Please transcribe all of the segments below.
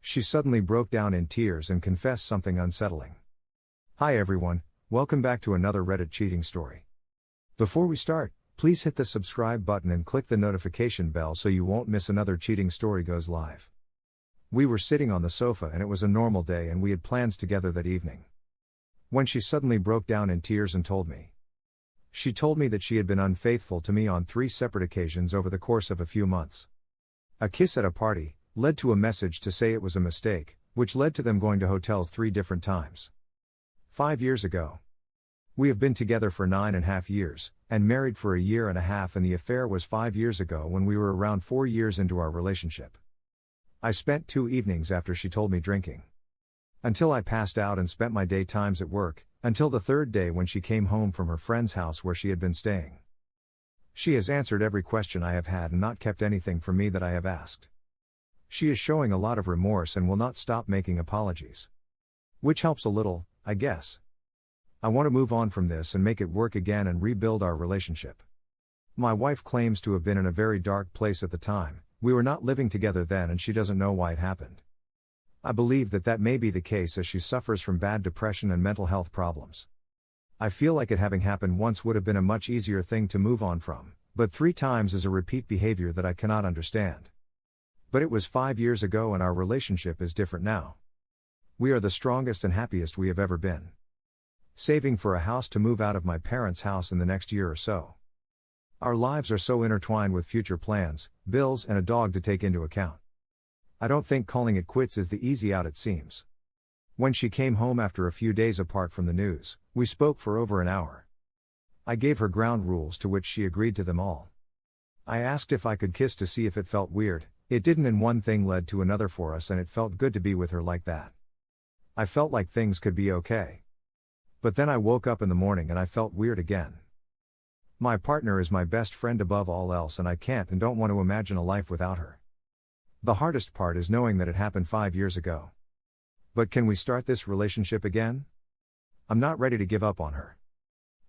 She suddenly broke down in tears and confessed something unsettling. Hi everyone, welcome back to another Reddit cheating story. Before we start, please hit the subscribe button and click the notification bell so you won't miss another cheating story goes live. We were sitting on the sofa and it was a normal day and we had plans together that evening. When she suddenly broke down in tears and told me. She told me that she had been unfaithful to me on 3 separate occasions over the course of a few months. A kiss at a party led to a message to say it was a mistake, which led to them going to hotels 3 different times. 5 years ago. We have been together for 9.5 years, and married for a year and a half, and the affair was 5 years ago when we were around 4 years into our relationship. I spent 2 evenings after she told me drinking. Until I passed out and spent my daytimes at work, until the 3rd day when she came home from her friend's house where she had been staying. She has answered every question I have had and not kept anything from me that I have asked. She is showing a lot of remorse and will not stop making apologies. Which helps a little, I guess. I want to move on from this and make it work again and rebuild our relationship. My wife claims to have been in a very dark place at the time. We were not living together then and she doesn't know why it happened. I believe that may be the case as she suffers from bad depression and mental health problems. I feel like it having happened once would have been a much easier thing to move on from, but 3 times is a repeat behavior that I cannot understand. But it was 5 years ago and our relationship is different now. We are the strongest and happiest we have ever been. Saving for a house to move out of my parents' house in the next year or so. Our lives are so intertwined with future plans, bills and a dog to take into account. I don't think calling it quits is the easy out it seems. When she came home after a few days apart from the news, we spoke for over an hour. I gave her ground rules to which she agreed to them all. I asked if I could kiss to see if it felt weird. It didn't, and one thing led to another for us and it felt good to be with her like that. I felt like things could be okay. But then I woke up in the morning and I felt weird again. My partner is my best friend above all else and I can't and don't want to imagine a life without her. The hardest part is knowing that it happened 5 years ago. But can we start this relationship again? I'm not ready to give up on her.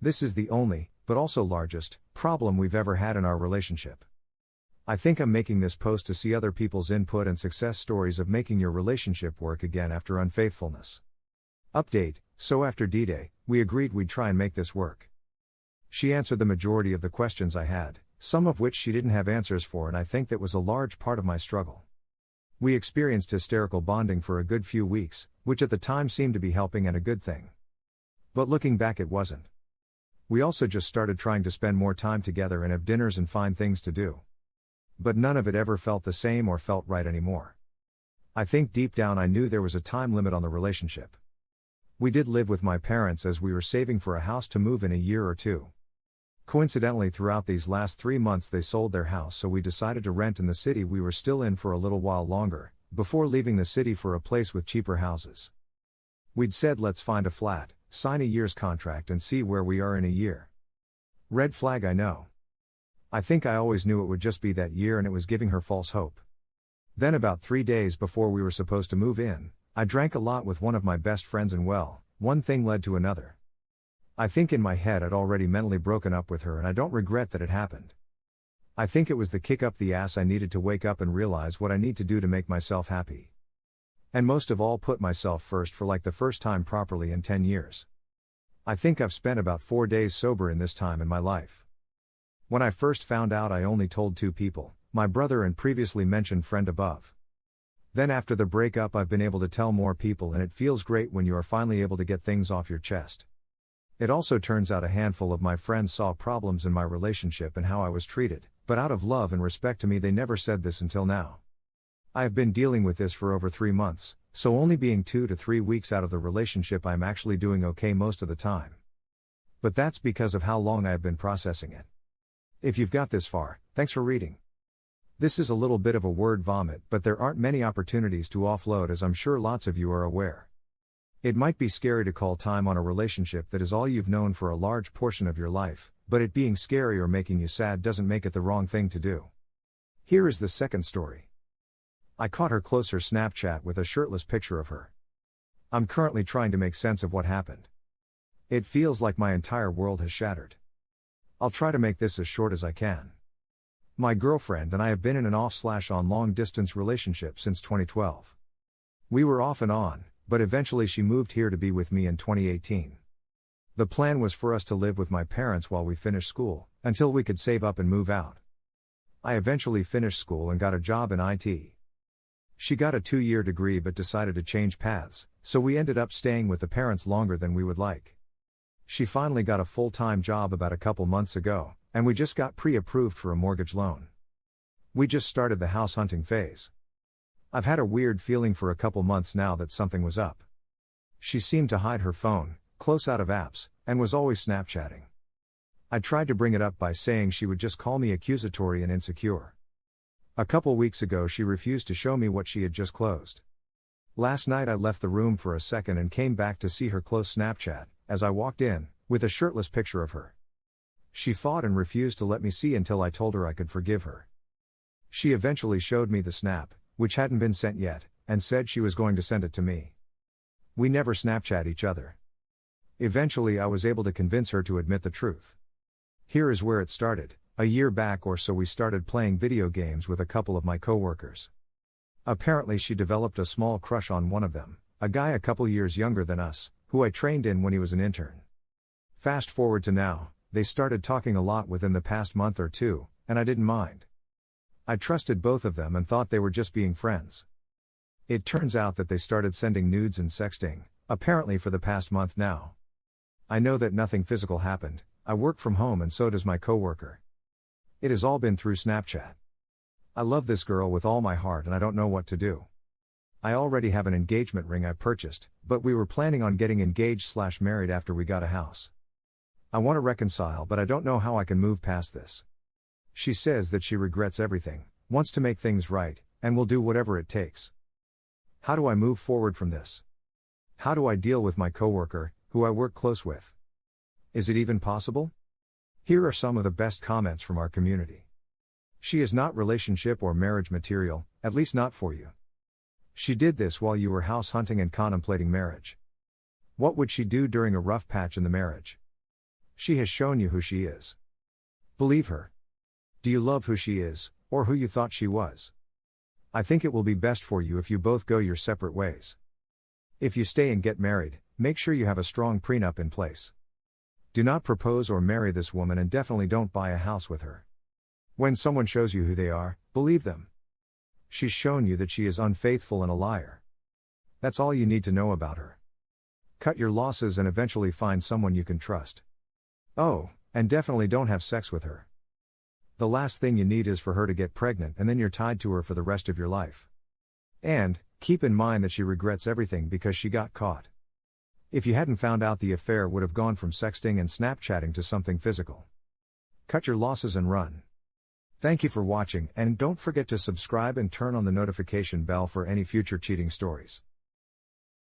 This is the only, but also largest, problem we've ever had in our relationship. I think I'm making this post to see other people's input and success stories of making your relationship work again after unfaithfulness. Update: so after D-Day, we agreed we'd try and make this work. She answered the majority of the questions I had, some of which she didn't have answers for, and I think that was a large part of my struggle. We experienced hysterical bonding for a good few weeks, which at the time seemed to be helping and a good thing. But looking back, it wasn't. We also just started trying to spend more time together and have dinners and find things to do. But none of it ever felt the same or felt right anymore. I think deep down I knew there was a time limit on the relationship. We did live with my parents as we were saving for a house to move in a year or 2. Coincidentally, throughout these last 3 months they sold their house, so we decided to rent in the city we were still in for a little while longer, before leaving the city for a place with cheaper houses. We'd said let's find a flat, sign a year's contract and see where we are in a year. Red flag, I know. I think I always knew it would just be that year and it was giving her false hope. Then about 3 days before we were supposed to move in, I drank a lot with one of my best friends and well, one thing led to another. I think in my head I'd already mentally broken up with her and I don't regret that it happened. I think it was the kick up the ass I needed to wake up and realize what I need to do to make myself happy. And most of all, put myself first for like the first time properly in 10 years. I think I've spent about 4 days sober in this time in my life. When I first found out I only told 2 people, my brother and previously mentioned friend above. Then after the breakup I've been able to tell more people and it feels great when you are finally able to get things off your chest. It also turns out a handful of my friends saw problems in my relationship and how I was treated, but out of love and respect to me they never said this until now. I have been dealing with this for over 3 months, so only being 2 to 3 weeks out of the relationship I'm actually doing okay most of the time. But that's because of how long I have been processing it. If you've got this far, thanks for reading. This is a little bit of a word vomit, but there aren't many opportunities to offload, as I'm sure lots of you are aware. It might be scary to call time on a relationship that is all you've known for a large portion of your life, but it being scary or making you sad doesn't make it the wrong thing to do. Here is the second story. I caught her closer Snapchat with a shirtless picture of her. I'm currently trying to make sense of what happened. It feels like my entire world has shattered. I'll try to make this as short as I can. My girlfriend and I have been in an off/on long distance relationship since 2012. We were off and on, but eventually she moved here to be with me in 2018. The plan was for us to live with my parents while we finished school, until we could save up and move out. I eventually finished school and got a job in IT. She got a 2-year degree but decided to change paths, so we ended up staying with the parents longer than we would like. She finally got a full-time job about a couple months ago, and we just got pre-approved for a mortgage loan. We just started the house hunting phase. I've had a weird feeling for a couple months now that something was up. She seemed to hide her phone, close out of apps, and was always Snapchatting. I tried to bring it up by saying she would just call me accusatory and insecure. A couple weeks ago she refused to show me what she had just closed. Last night I left the room for a second and came back to see her close Snapchat, as I walked in, with a shirtless picture of her. She fought and refused to let me see until I told her I could forgive her. She eventually showed me the snap, which hadn't been sent yet, and said she was going to send it to me. We never Snapchat each other. Eventually I was able to convince her to admit the truth. Here is where it started. A year back or so we started playing video games with a couple of my coworkers. Apparently she developed a small crush on one of them, a guy a couple years younger than us, who I trained in when he was an intern. Fast forward to now, they started talking a lot within the past month or two, and I didn't mind. I trusted both of them and thought they were just being friends. It turns out that they started sending nudes and sexting, apparently for the past month now. I know that nothing physical happened. I work from home and so does my coworker. It has all been through Snapchat. I love this girl with all my heart and I don't know what to do. I already have an engagement ring I purchased, but we were planning on getting engaged/married after we got a house. I want to reconcile, but I don't know how I can move past this. She says that she regrets everything, wants to make things right, and will do whatever it takes. How do I move forward from this? How do I deal with my coworker, who I work close with? Is it even possible? Here are some of the best comments from our community. She is not relationship or marriage material, at least not for you. She did this while you were house hunting and contemplating marriage. What would she do during a rough patch in the marriage? She has shown you who she is. Believe her. Do you love who she is, or who you thought she was? I think it will be best for you if you both go your separate ways. If you stay and get married, make sure you have a strong prenup in place. Do not propose or marry this woman and definitely don't buy a house with her. When someone shows you who they are, believe them. She's shown you that she is unfaithful and a liar. That's all you need to know about her. Cut your losses and eventually find someone you can trust. Oh, and definitely don't have sex with her. The last thing you need is for her to get pregnant and then you're tied to her for the rest of your life. And, keep in mind that she regrets everything because she got caught. If you hadn't found out, the affair would have gone from sexting and Snapchatting to something physical. Cut your losses and run. Thank you for watching, and don't forget to subscribe and turn on the notification bell for any future cheating stories.